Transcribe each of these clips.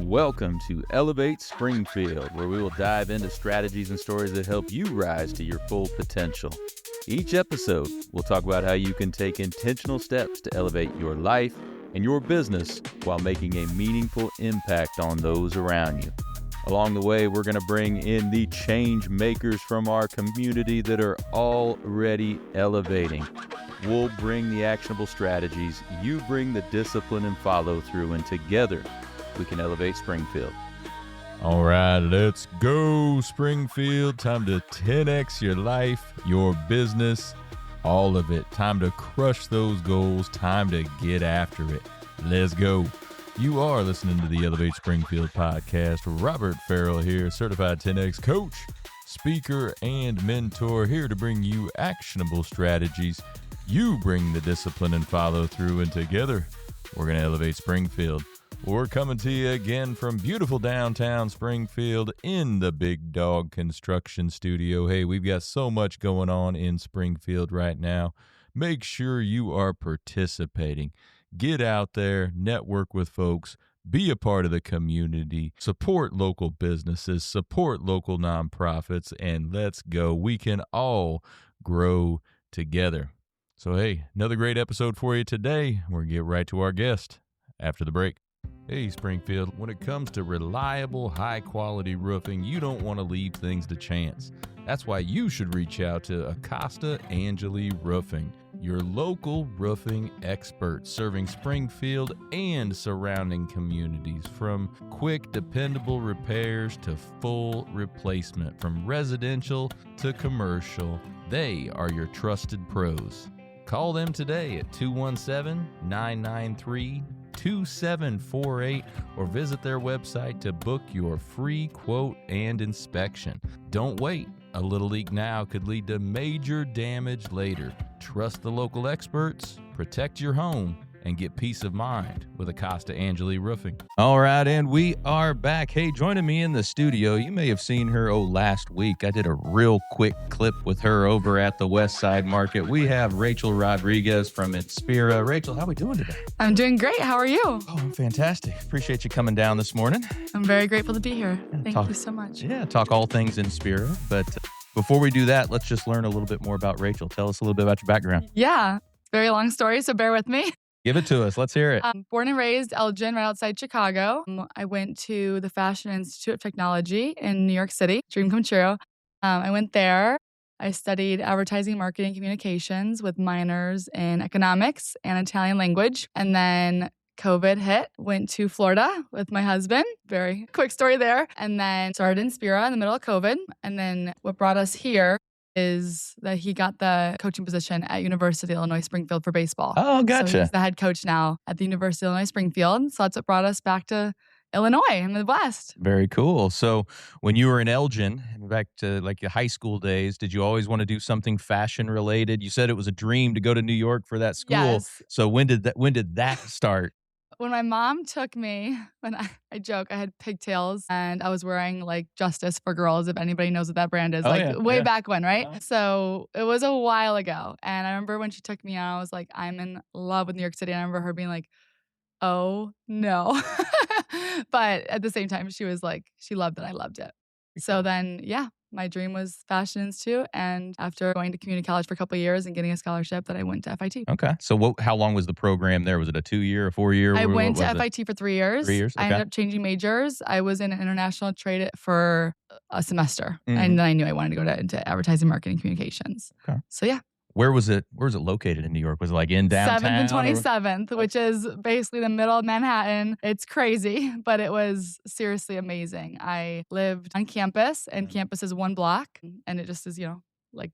Welcome to Elevate Springfield, where we will dive into strategies and stories that help you rise to your full potential. Each episode, we'll talk about how you can take intentional steps to elevate your life and your business while making a meaningful impact on those around you. Along the way, we're going to bring in the change makers from our community that are already elevating. We'll bring the actionable strategies, you bring the discipline and follow through, and together we can elevate Springfield. All right, let's go, Springfield. Time to 10x your life, your business, all of it. Time to crush those goals. Time to get after it. Let's go. You are listening to the Elevate Springfield podcast. Robert Farrell here, certified 10X coach, speaker, and mentor, here to bring you actionable strategies. You bring the discipline and follow through, and together we're going to elevate Springfield. We're coming to you again from beautiful downtown Springfield in the Big Dog Construction Studio. Hey, we've got so much going on in Springfield right now. Make sure you are participating. Get out there, network with folks, be a part of the community, support local businesses, support local nonprofits, and let's go. We can all grow together. So, hey, another great episode for you today. We're going to get right to our guest after the break. Hey, Springfield, when it comes to reliable, high-quality roofing, you don't want to leave things to chance. That's why you should reach out to Acosta Angeli Roofing, your local roofing expert, serving Springfield and surrounding communities. From quick, dependable repairs to full replacement, from residential to commercial, they are your trusted pros. Call them today at 217-993-2748 or visit their website to book your free quote and inspection. Don't wait. A little leak now could lead to major damage later. Trust the local experts, protect your home, and get peace of mind with Acosta Angeli Roofing. All right, and we are back. Hey, joining me in the studio, you may have seen her last week. I did a real quick clip with her over at the West Side Market. We have Rachel Rodriguez from Inspira. Rachel, how are we doing today? I'm doing great. How are you? Oh, I'm fantastic. Appreciate you coming down this morning. I'm very grateful to be here. Thank you so much. Yeah, talk all things Inspira. But before we do that, let's just learn a little bit more about Rachel. Tell us a little bit about your background. Yeah, very long story, so bear with me. Give it to us. Let's hear it. Born and raised Elgin, right outside Chicago. I went to the Fashion Institute of Technology in New York City. Dream come true. I went there. I studied advertising, marketing, communications with minors in economics and Italian language. And then COVID hit, went to Florida with my husband. Very quick story there. And then started Inspira in the middle of COVID. And then what brought us here is that he got the coaching position at University of Illinois Springfield for baseball. Oh, gotcha. So he's the head coach now at the University of Illinois Springfield. So that's what brought us back to Illinois in the Midwest. Very cool. So when you were in Elgin, back to like your high school days, did you always want to do something fashion related? You said it was a dream to go to New York for that school. Yes. So when did that start? When my mom took me, when I joke, I had pigtails and I was wearing like Justice for Girls, if anybody knows what that brand is, back when, right? Uh-huh. So it was a while ago. And I remember when she took me out, I was like, I'm in love with New York City. And I remember her being like, oh no. But at the same time, she was like, she loved it. I loved it. So then, yeah, my dream was Fashion Institute. And after going to community college for a couple of years and getting a scholarship, that I went to FIT. Okay. So how long was the program there? Was it a 2-year, a 4-year? I went to FIT for 3 years. 3 years? Okay. I ended up changing majors. I was in international trade for a semester. And then I knew I wanted to go into advertising, marketing, communications. Okay. So yeah. Where was it located in New York? Was it like in downtown? 7th and 27th, which is basically the middle of Manhattan. It's crazy, but it was seriously amazing. I lived on campus, and campus is one block, and it just is, like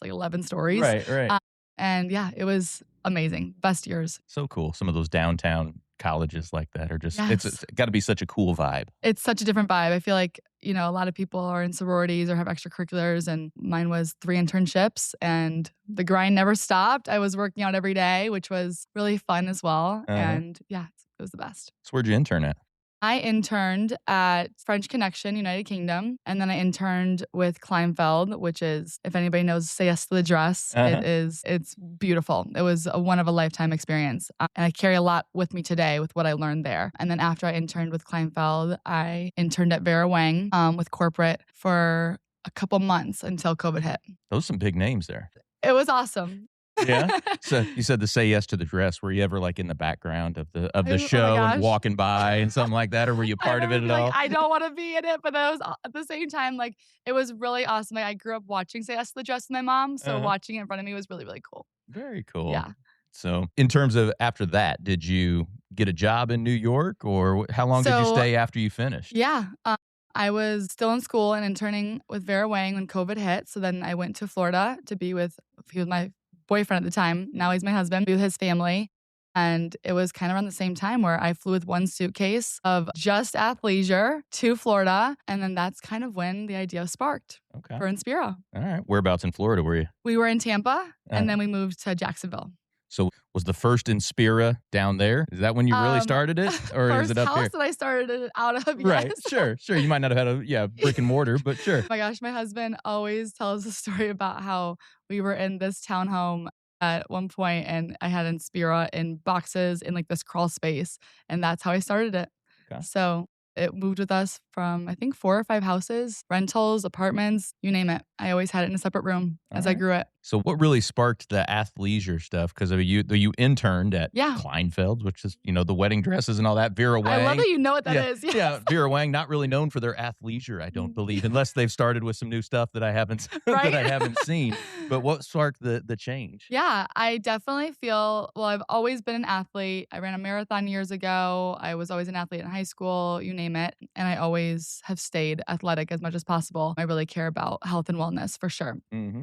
11 stories. Right. And yeah, it was amazing. Best years. So cool. Some of those downtown colleges like that are just, Yes. it's got to be such a cool vibe. It's such a different vibe. I feel like, a lot of people are in sororities or have extracurriculars, and mine was 3 internships, and the grind never stopped. I was working out every day, which was really fun as well. Uh-huh. And yeah, it was the best. So where'd you intern at? I interned at French Connection, United Kingdom, and then I interned with Kleinfeld, which is, if anybody knows Say Yes to the Dress, it's beautiful. It was a one of a lifetime experience. And I carry a lot with me today with what I learned there. And then after I interned with Kleinfeld, I interned at Vera Wang with corporate for a couple months until COVID hit. Those are some big names there. It was awesome. Yeah. So you said the Say Yes to the Dress. Were you ever like in the background of the show and walking by and something like that, or were you part of it at all? I don't want to be in it, but that was at the same time, like, it was really awesome. Like, I grew up watching Say Yes to the Dress with my mom, so watching it in front of me was really, really cool. Very cool. Yeah. So in terms of after that, did you get a job in New York, or how long did you stay after you finished? Yeah. I was still in school and interning with Vera Wang when COVID hit. So then I went to Florida to be with, he was my boyfriend at the time. Now he's my husband, be with his family. And it was kind of around the same time where I flew with one suitcase of just athleisure to Florida. And then that's kind of when the idea sparked for Inspira. All right. Whereabouts in Florida were you? We were in Tampa, and then we moved to Jacksonville. So was the first Inspira down there? Is that when you really started it? Or is it up there? there? First house that I started it out of, yes. Right, sure. You might not have had a brick and mortar, but sure. Oh my gosh, my husband always tells a story about how we were in this townhome at one point, and I had Inspira in boxes in like this crawl space, and that's how I started it. Okay. So it moved with us from, I think, 4 or 5 houses, rentals, apartments, you name it. I always had it in a separate room as I grew it. So what really sparked the athleisure stuff? Because you interned at Kleinfeld's, which is, the wedding dresses and all that. Vera Wang. I love that you know what that is. Yes. Yeah, Vera Wang, not really known for their athleisure, I don't believe, unless they've started with some new stuff that I haven't that I haven't seen. But what sparked the change? Yeah, I definitely feel, well, I've always been an athlete. I ran a marathon years ago. I was always an athlete in high school, you name it. And I always have stayed athletic as much as possible. I really care about health and wellness for sure. Mm-hmm.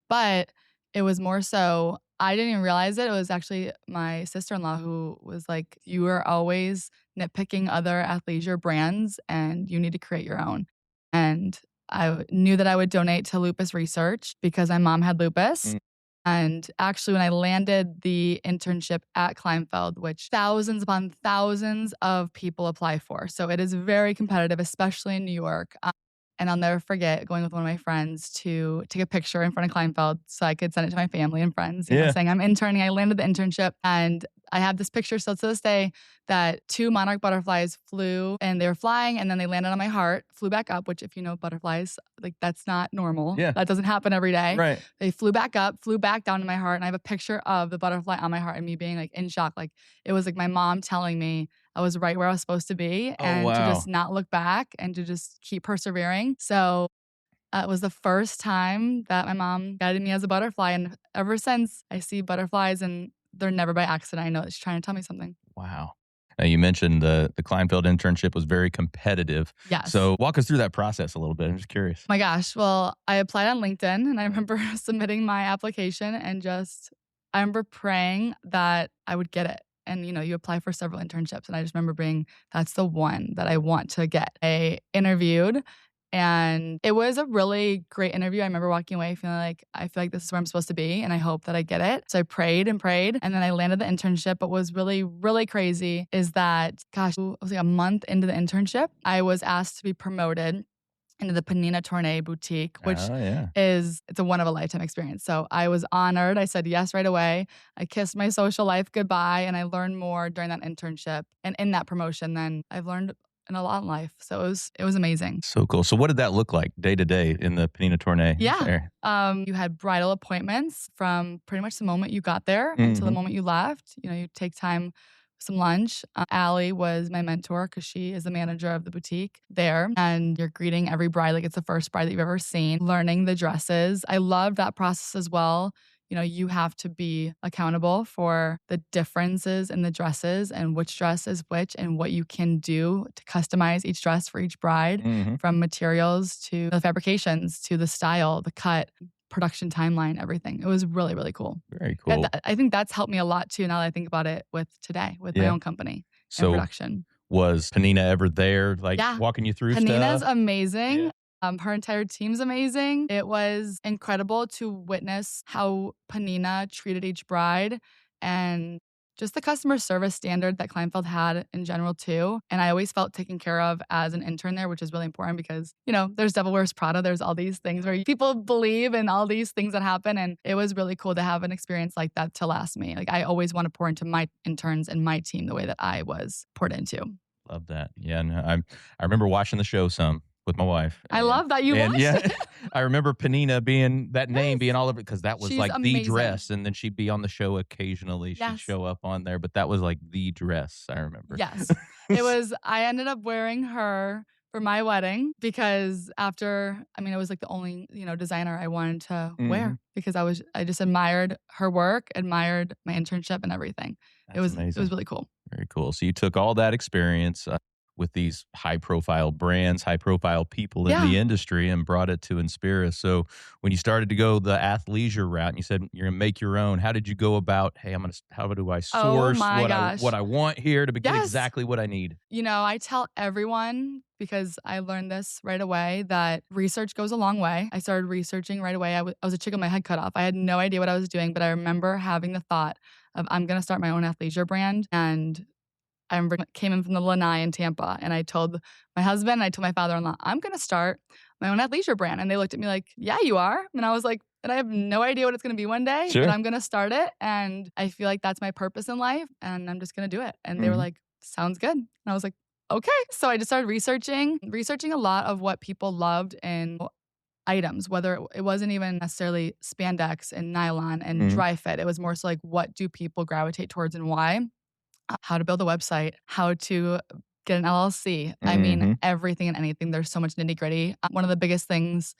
But it was more so, I didn't even realize it. It was actually my sister-in-law who was like, you are always nitpicking other athleisure brands and you need to create your own. And I knew that I would donate to lupus research because my mom had lupus. And actually, when I landed the internship at Kleinfeld, which thousands upon thousands of people apply for, so it is very competitive, especially in New York. And I'll never forget going with one of my friends to take a picture in front of Kleinfeld so I could send it to my family and friends, saying I'm interning. I landed the internship, and I have this picture still to this day that 2 monarch butterflies flew, and they were flying, and then they landed on my heart, flew back up, which if you know butterflies, like that's not normal. Yeah. That doesn't happen every day. Right. They flew back up, flew back down to my heart, and I have a picture of the butterfly on my heart and me being like in shock. Like it was like my mom telling me I was right where I was supposed to be and to just not look back and to just keep persevering. So it was the first time that my mom guided me as a butterfly. And ever since, I see butterflies and they're never by accident. I know she's trying to tell me something. Wow. Now you mentioned the Kleinfeld internship was very competitive. Yes. So walk us through that process a little bit. I'm just curious. Oh my gosh. Well, I applied on LinkedIn and I remember submitting my application and I remember praying that I would get it. And, you apply for several internships. And I just remember being, that's the one that I want to get. I interviewed and it was a really great interview. I remember walking away feeling like, I feel like this is where I'm supposed to be and I hope that I get it. So I prayed and prayed and then I landed the internship. But what was really, really crazy is that, gosh, it was like a month into the internship, I was asked to be promoted into the Panina Tournay boutique, which it's a one of a lifetime experience. So I was honored. I said yes right away. I kissed my social life goodbye and I learned more during that internship and in that promotion than I've learned in a lot in life. So it was amazing. So cool. So what did that look like day to day in the Panina Tournay? Yeah. You had bridal appointments from pretty much the moment you got there until the moment you left. You take time, some lunch. Allie was my mentor because she is the manager of the boutique there. And you're greeting every bride like it's the first bride that you've ever seen, learning the dresses. I loved that process as well. You have to be accountable for the differences in the dresses and which dress is which and what you can do to customize each dress for each bride, from materials to the fabrications to the style, the cut, production timeline, everything. It was really, really cool. Very cool. I think that's helped me a lot too now that I think about it with my own company and production. Was Panina ever there, walking you through Panina's stuff? amazing. Yeah. Her entire team's amazing. It was incredible to witness how Panina treated each bride and just the customer service standard that Kleinfeld had in general too. And I always felt taken care of as an intern there, which is really important because, there's Devil Wears Prada. There's all these things where people believe in all these things that happen. And it was really cool to have an experience like that to last me. Like I always want to pour into my interns and my team the way that I was poured into. Love that. Yeah. And I remember watching the show some with my wife. I love that you watched it. I remember Panina being that name being all over it because that was She's like amazing. the dress. And then she'd be on the show occasionally. She'd show up on there, but that was like the dress, I remember. Yes. I ended up wearing her for my wedding because it was like the only, designer I wanted to wear because I just admired her work, admired my internship and everything. That's amazing. It was really cool. Very cool. So you took all that experience with these high-profile brands, high-profile people in the industry and brought it to Inspira. So when you started to go the athleisure route and you said you're going to make your own, how did you go about, hey, how do I source what I want here to get exactly what I need? I tell everyone, because I learned this right away, that research goes a long way. I started researching right away. I was a chick with my head cut off. I had no idea what I was doing, but I remember having the thought of I'm going to start my own athleisure brand. And I remember came in from the Lanai in Tampa, and I told my husband and I told my father-in-law, I'm going to start my own athleisure brand. And they looked at me like, yeah, you are. And I was like, and I have no idea what it's going to be one day, but I'm going to start it. And I feel like that's my purpose in life, and I'm just going to do it. And they were like, sounds good. And I was like, okay. So I just started researching a lot of what people loved in items, whether it wasn't even necessarily spandex and nylon and dry fit. It was more so like, what do people gravitate towards and why? How to build a website, how to get an LLC. I mean, everything and anything. There's so much nitty gritty. One of the biggest things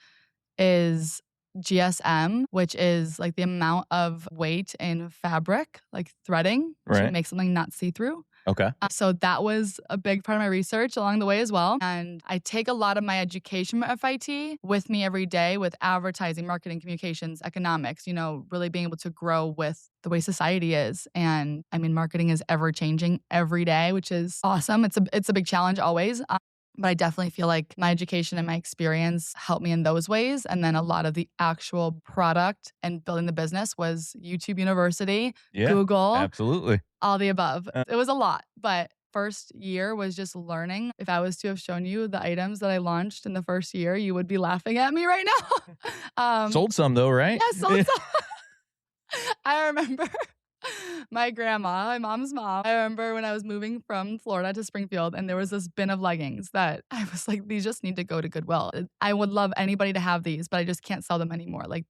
is GSM, which is like the amount of weight in fabric, like threading, to make something not see-through. Okay. So that was a big part of my research along the way as well. And I take a lot of my education at FIT with me every day with advertising, marketing, communications, economics, really being able to grow with the way society is. And I mean, marketing is ever changing every day, which is awesome. It's a big challenge always. But I definitely feel like my education and my experience helped me in those ways. And then a lot of the actual product and building the business was YouTube University, Google. Absolutely. All the above. It was a lot, but first year was just learning. If I was to have shown you the items that I launched in the first year, you would be laughing at me right now. Sold some though, right? Yeah, sold some. I remember my grandma, my mom's mom. I remember when I was moving from Florida to Springfield, and there was this bin of leggings that I was like, these just need to go to Goodwill. I would love anybody to have these, but I just can't sell them anymore. Like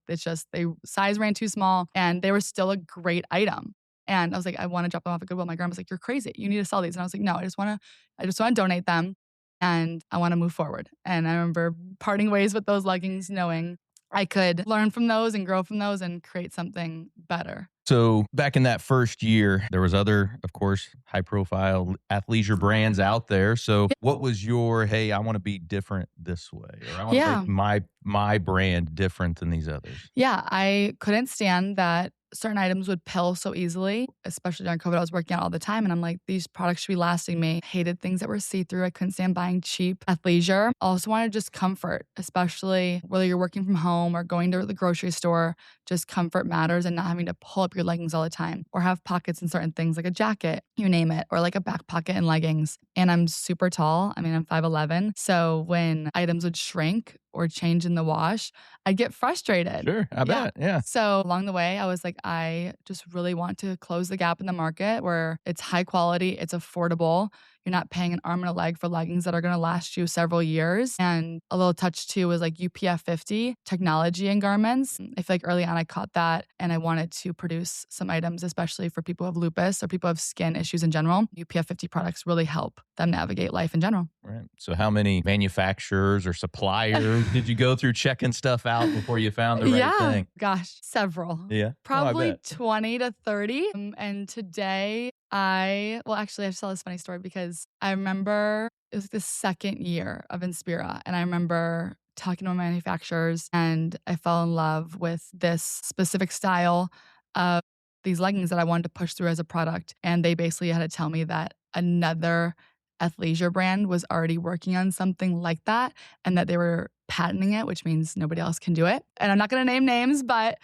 size ran too small, and they were still a great item. And I was like, I want to drop them off at Goodwill. My grandma was like, you're crazy. You need to sell these. And I was like, no, I just want to donate them, and I want to move forward. And I remember parting ways with those leggings, knowing I could learn from those and grow from those and create something better. So back in that first year, there was other, of course, high-profile athleisure brands out there. So what was your, hey, I want to be different this way, or I want to make my brand different than these others? Yeah, I couldn't stand that certain items would pill so easily, especially during COVID. I was working out all the time, and I'm like, these products should be lasting me. Hated things that were see-through. I couldn't stand buying cheap athleisure. Also wanted just comfort, especially whether you're working from home or going to the grocery store. Just comfort matters, and not having to pull up your leggings all the time or have pockets in certain things like a jacket, you name it, or like a back pocket in leggings. And I'm super tall. I mean, I'm 5'11". So when items would shrink or change in the wash, I'd get frustrated. Sure, I bet, yeah. So along the way, I was like, I just really want to close the gap in the market where it's high quality, it's affordable. You're not paying an arm and a leg for leggings that are going to last you several years. And a little touch too was like UPF 50 technology in garments. I feel like early on I caught that, and I wanted to produce some items, especially for people who have lupus or people who have skin issues in general. UPF 50 products really help them navigate life in general. Right. So how many manufacturers or suppliers did you go through checking stuff out before you found the right thing? Gosh, several. Yeah. Probably 20 to 30. And today I have to tell this funny story because I remember it was the second year of Inspira, and I remember talking to manufacturers, and I fell in love with this specific style of these leggings that I wanted to push through as a product. And they basically had to tell me that another athleisure brand was already working on something like that, and that they were patenting it, which means nobody else can do it. And I'm not going to name names, but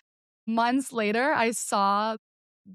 months later, I saw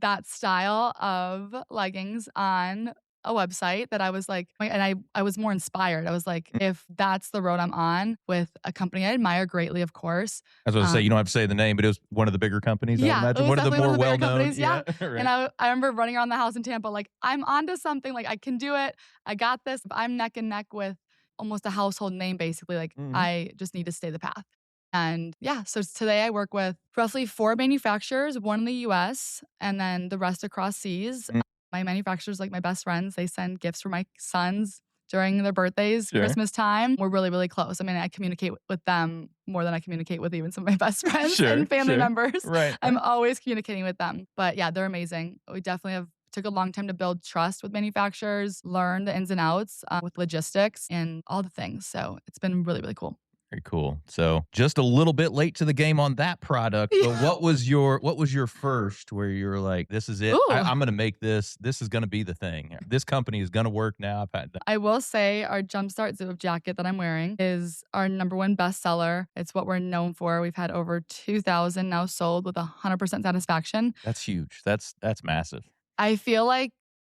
that style of leggings on a website that I was like, and I was more inspired. I was like, if that's the road I'm on with a company I admire greatly, of course. I was going to say, you don't have to say the name, but it was one of the bigger companies, I would Yeah, it imagine. was One of the definitely one more of the bigger well-known. companies, yeah. Right. And I remember running around the house in Tampa like, I'm onto something, like, I can do it. I got this. I'm neck and neck with almost a household name, basically. Like, Mhm. I just need to stay the path. And yeah, so today I work with roughly 4 manufacturers, 1 in the US, and then the rest across seas. Mm. My manufacturers, like my best friends, they send gifts for my sons during their birthdays, Sure. Christmas time. We're really, really close. I mean, I communicate with them more than I communicate with even some of my best friends Sure, and family sure. members. Right. I'm always communicating with them. But yeah, they're amazing. We definitely have took a long time to build trust with manufacturers, learn the ins and outs with logistics and all the things. So it's been really, really cool. Very cool. So just a little bit late to the game on that product, but Yeah. what was your first where you were like, this is it? Ooh. I'm going to make this. This is going to be the thing. This company is going to work now. I've had that. I will say our Jumpstart zip jacket that I'm wearing is our #1 bestseller. It's what we're known for. We've had over 2,000 now sold with 100% satisfaction. That's huge. That's massive. I feel like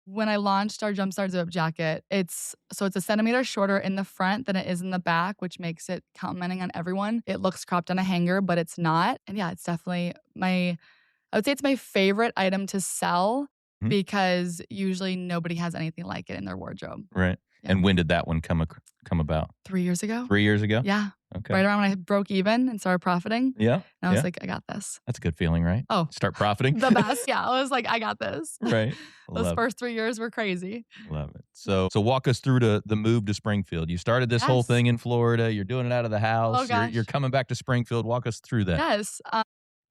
when I launched our Jumpstart zip jacket, it's a centimeter shorter in the front than it is in the back, which makes it complimenting on everyone. It looks cropped on a hanger, but it's not. And yeah, it's definitely I would say it's my favorite item to sell Mhm. because usually nobody has anything like it in their wardrobe. Right. Yeah. And when did that one come about? 3 years ago? 3 years ago? Yeah. Okay. Right around when I broke even and started profiting. Yeah. And I was yeah. like, I got this. That's a good feeling, right? Oh, Start profiting. the best. Yeah. I was like, I got this. Right. Those Love first 3 years were crazy. Love it. So walk us through to the move to Springfield. You started this whole Yes. thing in Florida. You're doing it out of the house. Oh, gosh. You're coming back to Springfield. Walk us through that. Yes.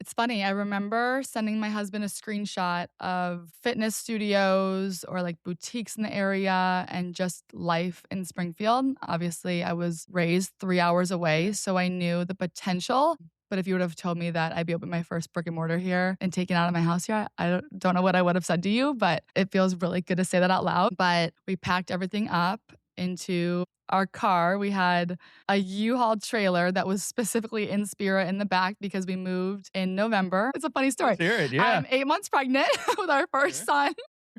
It's funny. I remember sending my husband a screenshot of fitness studios or like boutiques in the area and just life in Springfield. Obviously, I was raised 3 hours away, so I knew the potential. But if you would have told me that I'd be opening my first brick and mortar here and taken out of my house here, I don't know what I would have said to you, but it feels really good to say that out loud. But we packed everything up into our car. We had a U-Haul trailer that was specifically Inspira in the back because we moved in November. It's a funny story. Let's hear it. Yeah. I'm 8 months pregnant with our first son.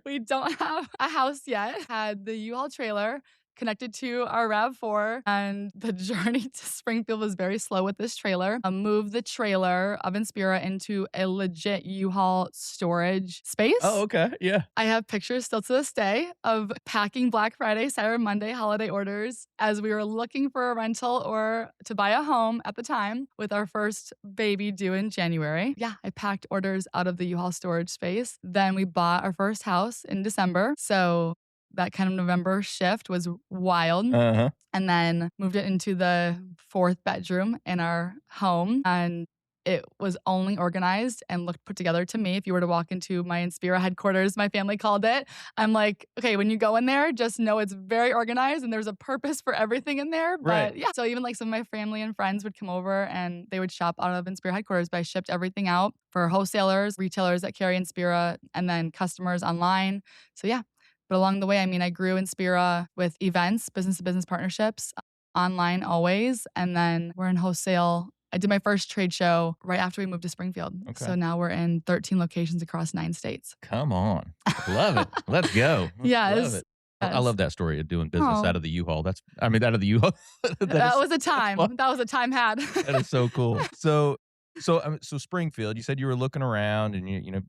We don't have a house yet. Had the U-Haul trailer connected to our RAV4, and the journey to Springfield was very slow with this trailer. I moved the trailer of Inspira into a legit U-Haul storage space. Oh, okay. Yeah. I have pictures still to this day of packing Black Friday, Cyber Monday holiday orders as we were looking for a rental or to buy a home at the time with our first baby due in January. Yeah, I packed orders out of the U-Haul storage space. Then we bought our first house in December. So that kind of November shift was wild. Uh-huh. And then moved it into the 4th bedroom in our home. And it was only organized and looked put together to me. If you were to walk into my Inspira headquarters, my family called it. I'm like, okay, when you go in there, just know it's very organized and there's a purpose for everything in there. But Right. yeah, so even like some of my family and friends would come over and they would shop out of Inspira headquarters, but I shipped everything out for wholesalers, retailers that carry Inspira, and then customers online. So yeah. But along the way, I mean, I grew Inspira with events, business-to-business partnerships, online always. And then we're in wholesale. I did my first trade show right after we moved to Springfield. Okay. So now we're in 13 locations across 9 states. Come on. Love it. Let's go. Yes. Love it. I love that story of doing business Oh. out of the U-Haul. Out of the U-Haul. That was a time. fun. That was a time had. That is so cool. So Springfield, you said you were looking around and you know,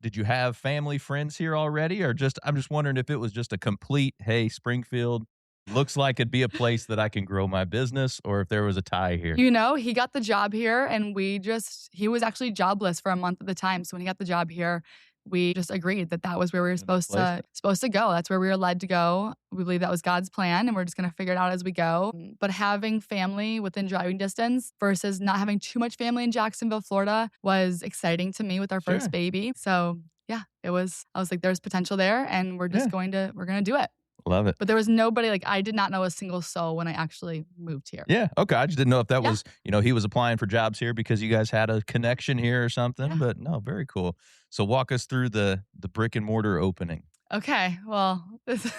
did you have family, friends here already? Or I'm just wondering if it was just a complete, hey, Springfield looks like it'd be a place that I can grow my business, or if there was a tie here. You know, he got the job here and he was actually jobless for a month at the time. So when he got the job here, we just agreed that was where we were supposed to go. That's where we were led to go. We believe that was God's plan and we're just going to figure it out as we go. But having family within driving distance versus not having too much family in Jacksonville, Florida was exciting to me with our first baby. So yeah, I was like, there's potential there and we're just going to do it. Love it. But there was nobody, like I did not know a single soul when I actually moved here. Yeah. Okay. I just didn't know if that was, he was applying for jobs here because you guys had a connection here or something. Yeah. But no, very cool. So walk us through the brick and mortar opening. Okay. Well, this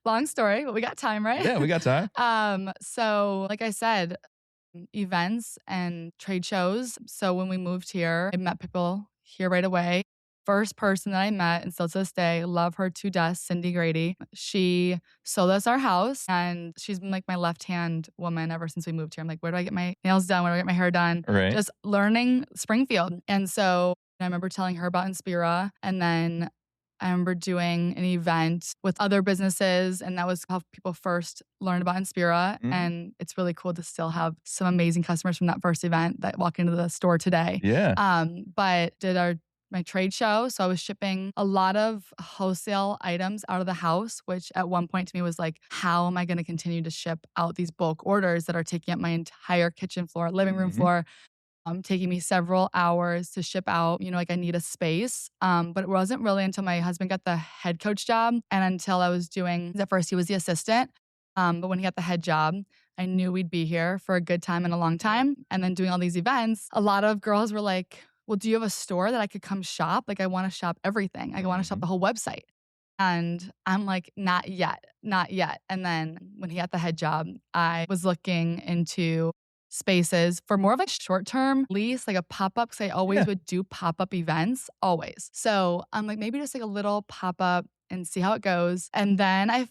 long story, but we got time, right? Yeah, we got time. So like I said, events and trade shows. So when we moved here, I met people here right away. first person that I met, and still to this day, love her to death, Cindy Grady. She sold us our house, and she's been like my left-hand woman ever since we moved here. I'm like, where do I get my nails done? Where do I get my hair done? Right. Just learning Springfield. And so I remember telling her about Inspira, and then I remember doing an event with other businesses, and that was how people first learned about Inspira. Mhm. And it's really cool to still have some amazing customers from that first event that walk into the store today. Yeah. But did my trade show. So I was shipping a lot of wholesale items out of the house, which at one point to me was like, how am I going to continue to ship out these bulk orders that are taking up my entire kitchen floor, living room Mhm. floor? Taking me several hours to ship out. Like I need a space. But it wasn't really until my husband got the head coach job and until I was doing, at first he was the assistant. But when he got the head job, I knew we'd be here for a good time and a long time. And then doing all these events, a lot of girls were like, well, do you have a store that I could come shop? Like I want to shop everything. I want to shop the whole website. And I'm like, not yet, not yet. And then when he got the head job, I was looking into spaces for more of a short-term lease, like a pop-up, because I always would do pop-up events, always. So I'm like, maybe just like a little pop-up and see how it goes. And then I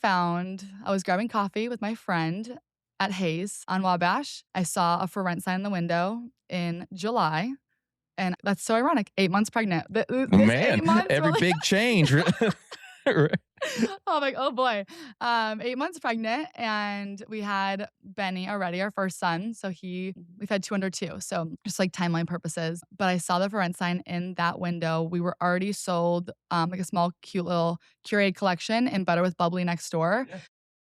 was grabbing coffee with my friend at Hayes on Wabash. I saw a for rent sign in the window in July. And that's so ironic. 8 months pregnant. This Man, 8 months every really- big change. I'm like, oh boy. 8 months pregnant, and we had Benny already, our first son. So we've had 2 under 2. So just like timeline purposes. But I saw the for rent sign in that window. We were already sold like a small, cute little curated collection in Better with Bubbly next door. Yeah.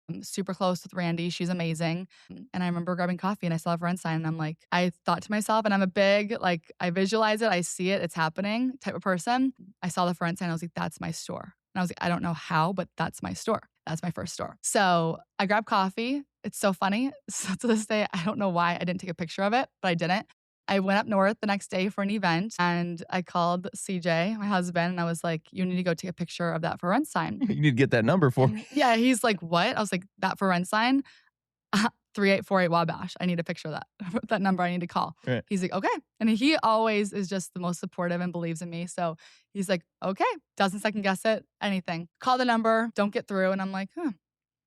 I'm super close with Randy. She's amazing. And I remember grabbing coffee and I saw the for rent sign and I'm like, I thought to myself, and I'm a big, like, I visualize it, I see it, it's happening type of person. I saw the for rent sign and I was like, that's my store. And I was like, I don't know how, but that's my store. That's my first store. So I grabbed coffee. It's so funny. So to this day, I don't know why I didn't take a picture of it, but I didn't. I went up north the next day for an event and I called CJ, my husband, and I was like, you need to go take a picture of that for rent sign. You need to get that number for me. Yeah, he's like, what? I was like, that for rent sign? 3848 Wabash. I need a picture of that. That number I need to call. Right. He's like, okay. And he always is just the most supportive and believes in me. So he's like, okay, doesn't second guess it, anything. Call the number, don't get through. And I'm like,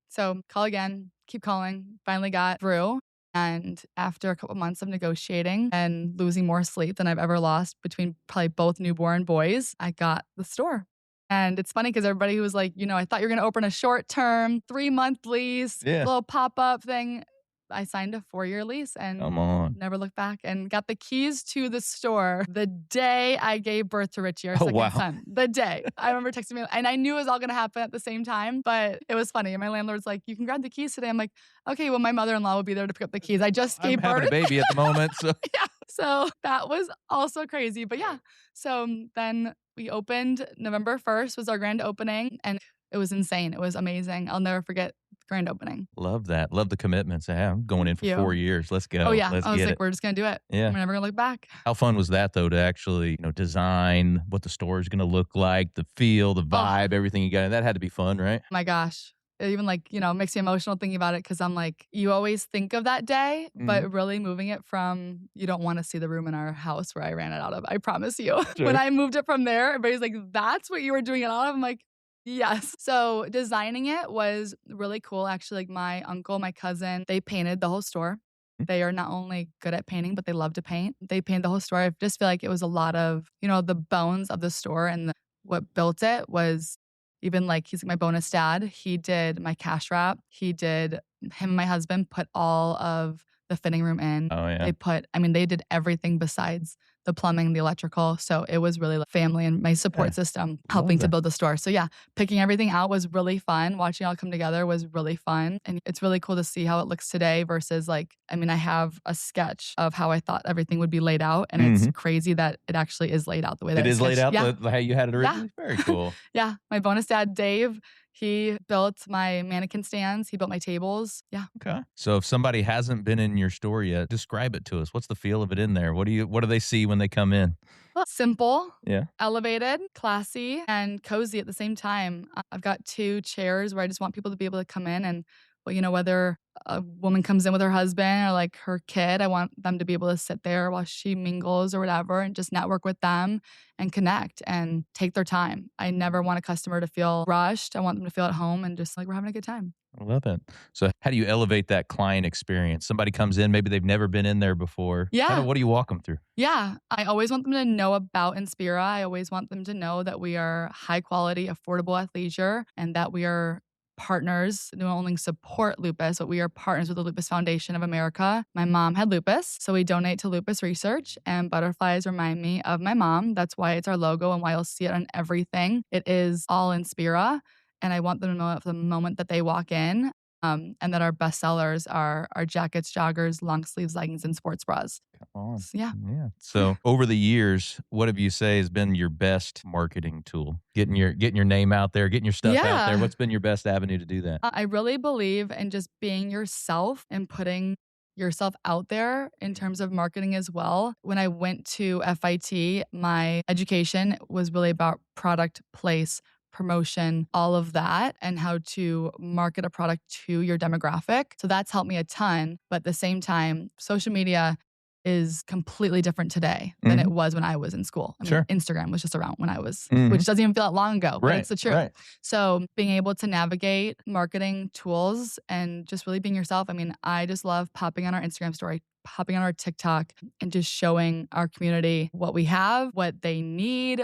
So call again, keep calling, finally got through. And after a couple months of negotiating and losing more sleep than I've ever lost between probably both newborn boys, I got the store. And it's funny because everybody who was like, I thought you were going to open a short-term 3-month lease, little pop-up thing. I signed a 4-year lease and Come on. never looked back and got the keys to the store the day I gave birth to Richie, our second son. The day. I remember texting me, and I knew it was all going to happen at the same time, but it was funny. And my landlord's like, you can grab the keys today. I'm like, okay, well, my mother-in-law will be there to pick up the keys. I just gave birth. I'm having a baby at the moment. So. Yeah. So that was also crazy. But yeah, so then we opened November 1st was our grand opening, and it was insane. It was amazing. I'll never forget the grand opening. Love that. Love the commitment. So, I'm going in for 4 years. Let's go. Oh, yeah. Let's I was get like, it. we're just going to do it. Yeah. We're never going to look back. How fun was that, though, to actually, design what the store is going to look like, the feel, the vibe, everything you got? And that had to be fun, right? My gosh. It even makes me emotional thinking about it because I'm like, you always think of that day, but really moving it from, you don't want to see the room in our house where I ran it out of. I promise you. Sure. When I moved it from there, everybody's like, that's what you were doing it out of? I'm like, yes. So designing it was really cool. Actually, like my uncle, my cousin, they painted the whole store. They are not only good at painting, but they love to paint. They painted the whole store. I just feel like it was a lot of, the bones of the store and what built it was even like, he's like my bonus dad. He did my cash wrap. Him and my husband put all of the fitting room in. Oh, yeah. They did everything besides the plumbing, the electrical. So it was really like family and my support system helping to build the store. So yeah, picking everything out was really fun. Watching it all come together was really fun. And it's really cool to see how it looks today versus I have a sketch of how I thought everything would be laid out. And it's crazy that it actually is laid out the way that it is laid out Yeah. how you had it originally? Yeah. Very cool. Yeah. My bonus dad, Dave, he built my mannequin stands. He built my tables. Yeah. Okay. So if somebody hasn't been in your store yet, describe it to us. What's the feel of it in there? What do they see when they come in? Well, simple, Yeah. elevated, classy, and cozy at the same time. I've got 2 chairs where I just want people to be able to come in and whether a woman comes in with her husband or like her kid, I want them to be able to sit there while she mingles or whatever and just network with them and connect and take their time. I never want a customer to feel rushed. I want them to feel at home and just like we're having a good time. I love it. So how do you elevate that client experience? Somebody comes in, maybe they've never been in there before. Yeah. What do you walk them through? Yeah, I always want them to know about Inspira. I always want them to know that we are high quality, affordable athleisure and that we are partners, not only support lupus, but we are partners with the Lupus Foundation of America. My mom had lupus, so we donate to lupus research, and butterflies remind me of my mom. That's why it's our logo and why you'll see it on everything. It is all Inspira, and I want them to know at the moment that they walk in, and that our best sellers are our jackets, joggers, long sleeves, leggings, and sports bras. Come on. So, yeah. So over the years, what have you say has been your best marketing tool? Getting your name out there, getting your stuff out there. Yeah. What's been your best avenue to do that? I really believe in just being yourself and putting yourself out there in terms of marketing as well. When I went to FIT, my education was really about product, place, promotion, all of that, and how to market a product to your demographic. So that's helped me a ton. But at the same time, social media is completely different today than it was when I was in school. I mean, Sure. Instagram was just around when I was, which doesn't even feel that long ago, but it's the truth. Right. So being able to navigate marketing tools and just really being yourself. I mean, I just love popping on our Instagram story, popping on our TikTok, and just showing our community what we have, what they need.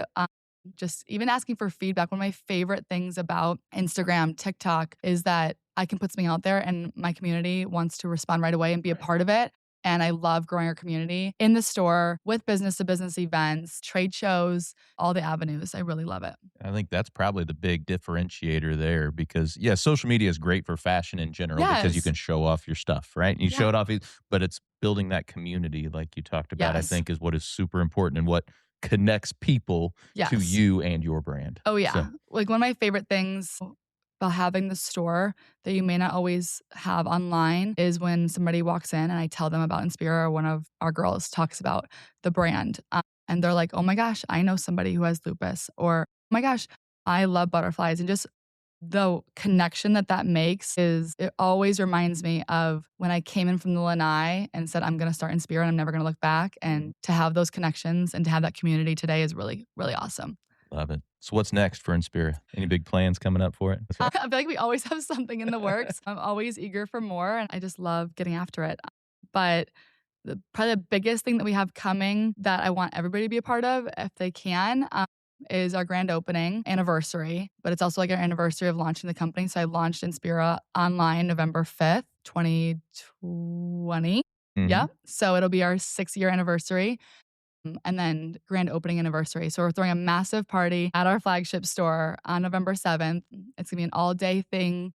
Just even asking for feedback. One of my favorite things about Instagram, TikTok is that I can put something out there and my community wants to respond right away and be a part of it. And I love growing our community in the store with business to business events, trade shows, all the avenues. I really love it. I think that's probably the big differentiator there because, social media is great for fashion in general because you Yes. can show off your stuff, right? And you Yeah. show it off, but it's building that community like you talked about, I Yes. think is what is super important and what connects people to Yes. you and your brand. Oh, yeah. So, Like one of my favorite things about having the store that you may not always have online is when somebody walks in and I tell them about Inspira or one of our girls talks about the brand. And they're like, oh my gosh, I know somebody who has lupus. Or, oh my gosh, I love butterflies. And just the connection that makes it always reminds me of when I came in from the Lanai and said, I'm going to start Inspira and I'm never going to look back. And to have those connections and to have that community today is really, really awesome. love it. So what's next for Inspira? Any big plans coming up for it? I feel like we always have something in the works. I'm always eager for more and I just love getting after it. But probably the biggest thing that we have coming that I want everybody to be a part of, if they can, is our grand opening anniversary. But it's also like our anniversary of launching the company. So I launched Inspira online November 5th, 2020. Mhm. Yeah. So it'll be our 6-year anniversary. And then grand opening anniversary. So we're throwing a massive party at our flagship store on November 7th. It's going to be an all-day thing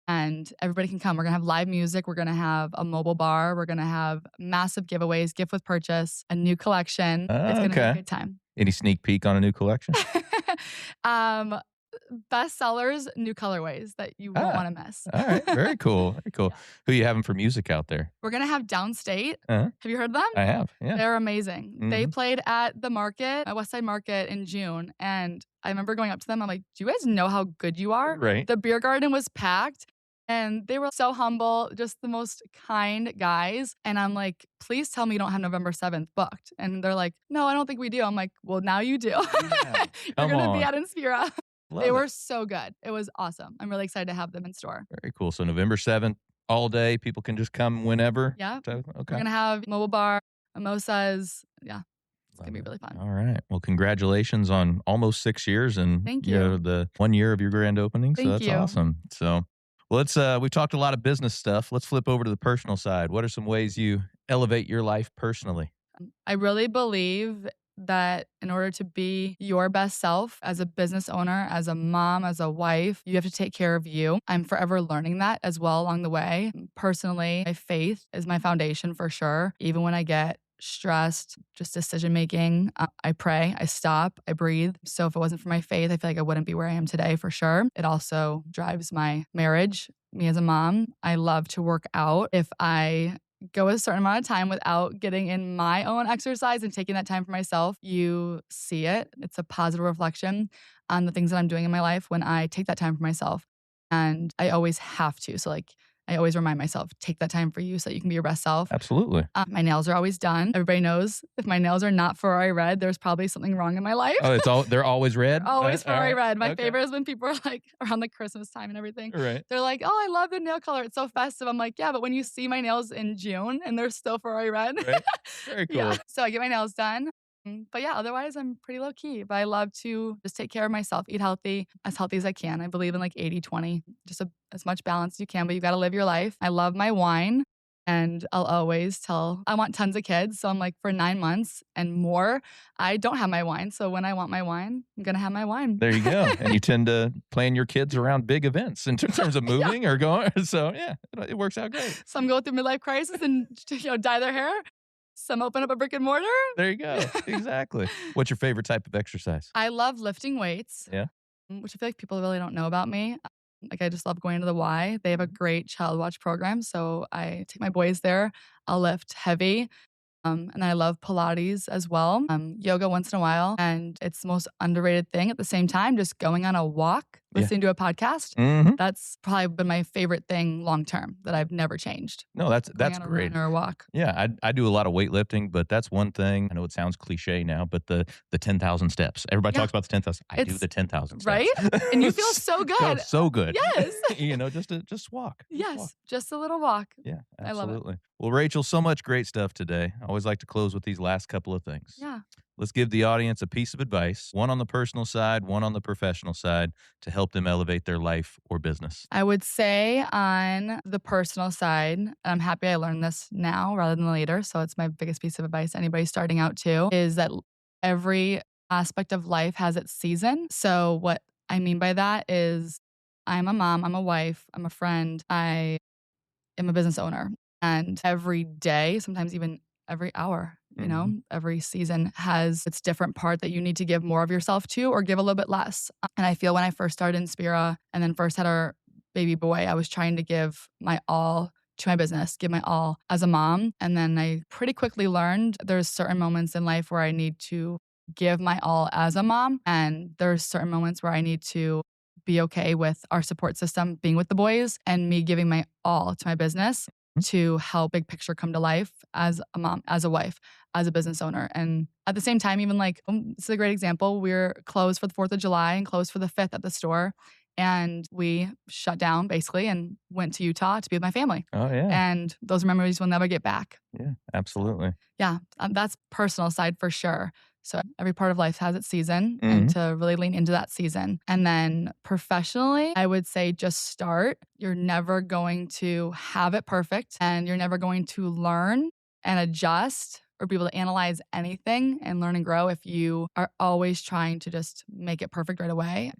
and everybody can come. We're going to have live music. We're going to have a mobile bar. We're going to have massive giveaways, gift with purchase, a new collection. It's going to be a good time. Any sneak peek on a new collection? Best sellers, new colorways that you won't want to miss. All right. Very cool. Very cool. Who you having for music out there? We're going to have Downstate. Uh-huh. Have you heard them? I have. Yeah. They're amazing. They played at the market, at Westside Market in June. And I remember going up to them. I'm like, do you guys know how good you are? Right. The beer garden was packed. And they were so humble, just the most kind guys. And I'm like, please tell me you don't have November 7th booked. And they're like, no, I don't think we do. I'm like, well, now you do. Yeah. You're going to on. be at Inspira. Love They it. were so good. It was awesome. I'm really excited to have them in store. Very cool. So November 7th, all day. People can just come whenever. Yeah. So, okay. We're going to have mobile bar, mimosas. Yeah. It's going to be really fun. All right. Well, congratulations on almost 6 years and Thank you. The 1 year of your grand opening. So Thank that's you. awesome. So let's we've talked a lot of business stuff. Let's flip over to the personal side. What are some ways you elevate your life personally? I really believe that in order to be your best self as a business owner, as a mom, as a wife, you have to take care of you. I'm forever learning that as well along the way. Personally, my faith is my foundation for sure. Even when I get stressed, just decision making, I pray, I stop, I breathe. So if it wasn't for my faith, I feel like I wouldn't be where I am today for sure. It also drives my marriage, me as a mom. I love to work out. If I go a certain amount of time without getting in my own exercise and taking that time for myself, you see it. It's a positive reflection on the things that I'm doing in my life when I take that time for myself. And I always have to. So like I always remind myself, take that time for you so that you can be your best self. Absolutely. My nails are always done. Everybody knows if my nails are not Ferrari red, there's probably something wrong in my life. Oh, they're always red? Always All Ferrari right. red. My Okay. favorite is when people are like around like Christmas time and everything. Right. They're like, oh, I love the nail color. It's so festive. I'm like, yeah, but when you see my nails in June and they're still Ferrari red. Right. Very cool. Yeah. So I get my nails done. But yeah, otherwise I'm pretty low key. But I love to just take care of myself, eat healthy as I can. I believe in like 80-20, just as much balance as you can, but you got to live your life. I love my wine. And I'll always tell, I want tons of kids. So I'm like, for 9 months and more, I don't have my wine. So when I want my wine, I'm going to have my wine. There you go. And you tend to plan your kids around big events in terms of moving or going. So yeah, it works out great. Some go through midlife crisis and dye their hair. Some open up a brick and mortar. There you go. Exactly. What's your favorite type of exercise? I love lifting weights. Yeah. Which I feel like people really don't know about me. Like I just love going to the Y. They have a great child watch program. So I take my boys there. I'll lift heavy. And I love Pilates as well. Yoga once in a while. And it's the most underrated thing at the same time, just going on a walk, listening to a podcast. Mm-hmm. That's probably been my favorite thing long term that I've never changed. No, that's Going on a great. run or a walk. Yeah, I do a lot of weightlifting, but that's one thing. I know it sounds cliche now, but the 10,000 steps. Everybody talks about the 10,000. I do the 10,000 steps. Right? And you feel so good. So good. Yes. Just walk. Yes. Just a little walk. Yeah, absolutely. I love it. Well, Rachel, so much great stuff today. I always like to close with these last couple of things. Yeah. Let's give the audience a piece of advice, one on the personal side, one on the professional side, to help them elevate their life or business. I would say on the personal side, I'm happy I learned this now rather than later. So it's my biggest piece of advice to anybody starting out too, is that every aspect of life has its season. So what I mean by that is I'm a mom, I'm a wife, I'm a friend, I am a business owner. And every day, sometimes even every hour, every season has its different part that you need to give more of yourself to or give a little bit less. And I feel when I first started Inspira and then first had our baby boy, I was trying to give my all to my business, give my all as a mom. And then I pretty quickly learned there's certain moments in life where I need to give my all as a mom. And there's certain moments where I need to be okay with our support system being with the boys and me giving my all to my business to help big picture come to life as a mom, as a wife, as a business owner. And at the same time, even like, this is a great example. We're closed for the 4th of July and closed for the 5th at the store. And we shut down basically and went to Utah to be with my family. Oh, yeah. And those memories will never get back. Yeah, absolutely. Yeah, that's personal side for sure. So every part of life has its season and to really lean into that season. And then professionally, I would say just start. You're never going to have it perfect and you're never going to learn and adjust or be able to analyze anything and learn and grow if you are always trying to just make it perfect right away.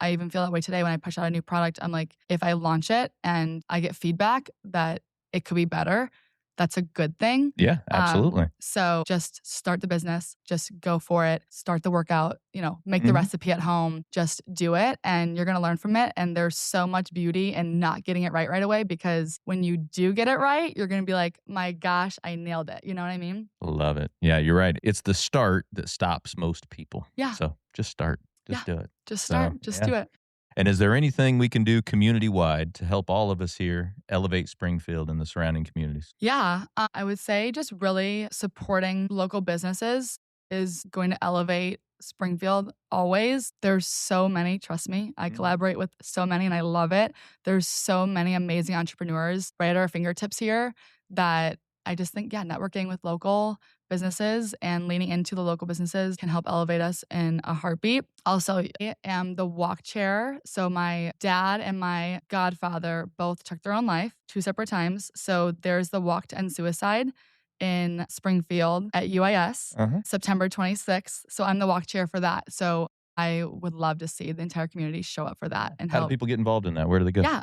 I even feel that way today when I push out a new product. I'm like, if I launch it and I get feedback that it could be better, that's a good thing. Yeah, absolutely. So just start the business, just go for it, start the workout, make the recipe at home, just do it and you're going to learn from it. And there's so much beauty in not getting it right away, because when you do get it right, you're going to be like, my gosh, I nailed it. You know what I mean? Love it. Yeah, you're right. It's the start that stops most people. Yeah. So just start. Just do it. Just start. Do it. And is there anything we can do community-wide to help all of us here elevate Springfield and the surrounding communities? Yeah, I would say just really supporting local businesses is going to elevate Springfield always. There's so many, trust me. I collaborate with so many and I love it. There's so many amazing entrepreneurs right at our fingertips here that I just think, networking with local businesses and leaning into the local businesses can help elevate us in a heartbeat. Also, I am the walk chair. So my dad and my godfather both took their own life 2 separate times. So there's the Walk to End Suicide in Springfield at UIS, September 26th. So I'm the walk chair for that. So I would love to see the entire community show up for that and help. How do people get involved in that? Where do they go? Yeah,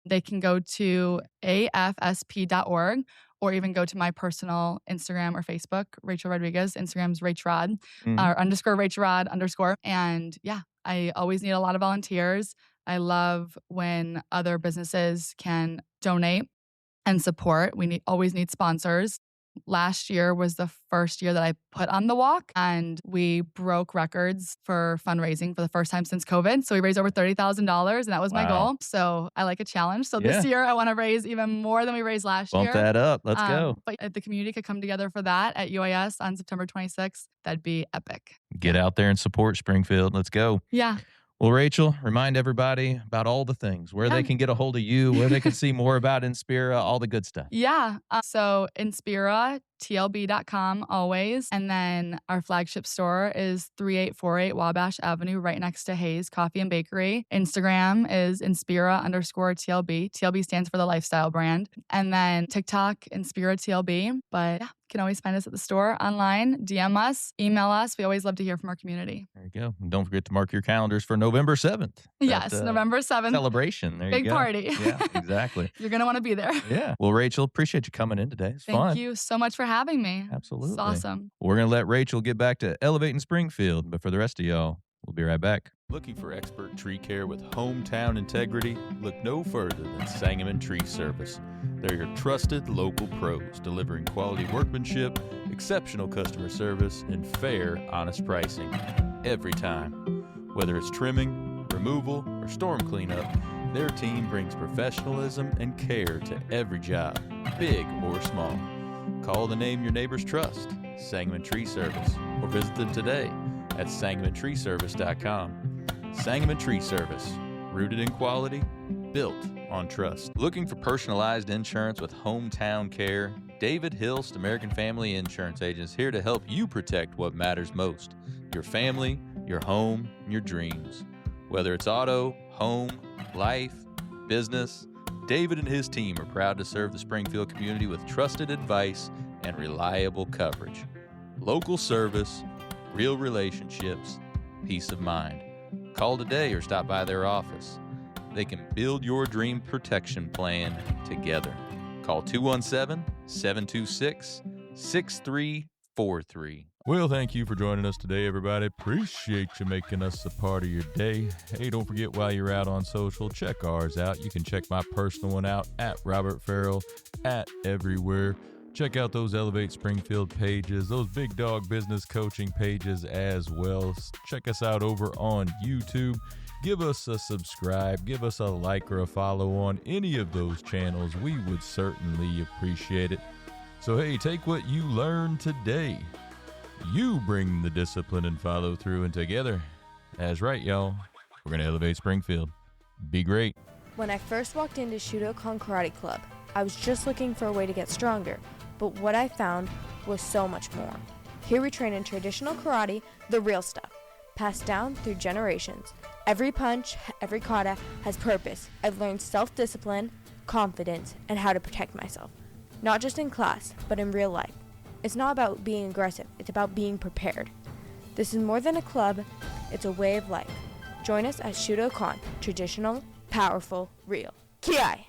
they can go to afsp.org or even go to my personal Instagram or Facebook, Rachel Rodriguez. Instagram's Rachrod, or _ Rachrod_. And I always need a lot of volunteers. I love when other businesses can donate and support. We always need sponsors. Last year was the first year that I put on the walk, and we broke records for fundraising for the first time since COVID. So we raised over $30,000, and that was my Wow. goal. So I like a challenge. So Yeah. this year I want to raise even more than we raised last Bump year. that up. Let's go. But if the community could come together for that at UAS on September 26th, that'd be epic. Get out there and support Springfield. Let's go. Yeah. Well, Rachel, remind everybody about all the things, where they can get a hold of you, where they can see more about Inspira, all the good stuff. Yeah. So InspiraTLB.com always. And then our flagship store is 3848 Wabash Avenue, right next to Hayes Coffee and Bakery. Instagram is Inspira_TLB. TLB stands for the lifestyle brand. And then TikTok, InspiraTLB. But yeah, you can always find us at the store, online, DM us, email us. We always love to hear from our community. There you go. And don't forget to mark your calendars for November 7th. Yes, November 7th. Celebration. There Big you go. party. Yeah, exactly. You're going to want to be there. Yeah. Well, Rachel, appreciate you coming in today. It's fun. Thank you so much for having me. Absolutely. It's awesome. We're going to let Rachel get back to elevating Springfield, but for the rest of y'all, we'll be right back. Looking for expert tree care with hometown integrity? Look no further than Sangamon Tree Service. They're your trusted local pros, delivering quality workmanship, exceptional customer service, and fair, honest pricing every time. Whether it's trimming, removal, or storm cleanup, their team brings professionalism and care to every job, big or small. Call the name your neighbors trust, Sangamon Tree Service, or visit them today at SangamonTreeService.com. Sangamon Tree Service, rooted in quality, built on trust. Looking for personalized insurance with hometown care? David Hilst American Family Insurance Agents here to help you protect what matters most: your family, your home, and your dreams. Whether it's auto, home, life, business, David and his team are proud to serve the Springfield community with trusted advice and reliable coverage. Local service, real relationships, peace of mind. Call today or stop by their office. They can build your dream protection plan together. Call 217-726-6343. Well, thank you for joining us today, everybody. Appreciate you making us a part of your day. Hey, don't forget, while you're out on social, check ours out. You can check my personal one out at Robert Farrell at everywhere. Check out those Elevate Springfield pages, those Big Dog Business Coaching pages as well. Check us out over on YouTube. Give us a subscribe, give us a like or a follow on any of those channels. We would certainly appreciate it. So hey, take what you learned today. You bring the discipline and follow through, and together, that's right, y'all, we're going to elevate Springfield. Be great. When I first walked into Shudokan Karate Club, I was just looking for a way to get stronger, but what I found was so much more. Here we train in traditional karate, the real stuff, passed down through generations. Every punch, every kata has purpose. I've learned self-discipline, confidence, and how to protect myself. Not just in class, but in real life. It's not about being aggressive, it's about being prepared. This is more than a club, it's a way of life. Join us at Shudokan, traditional, powerful, real. Ki-ai!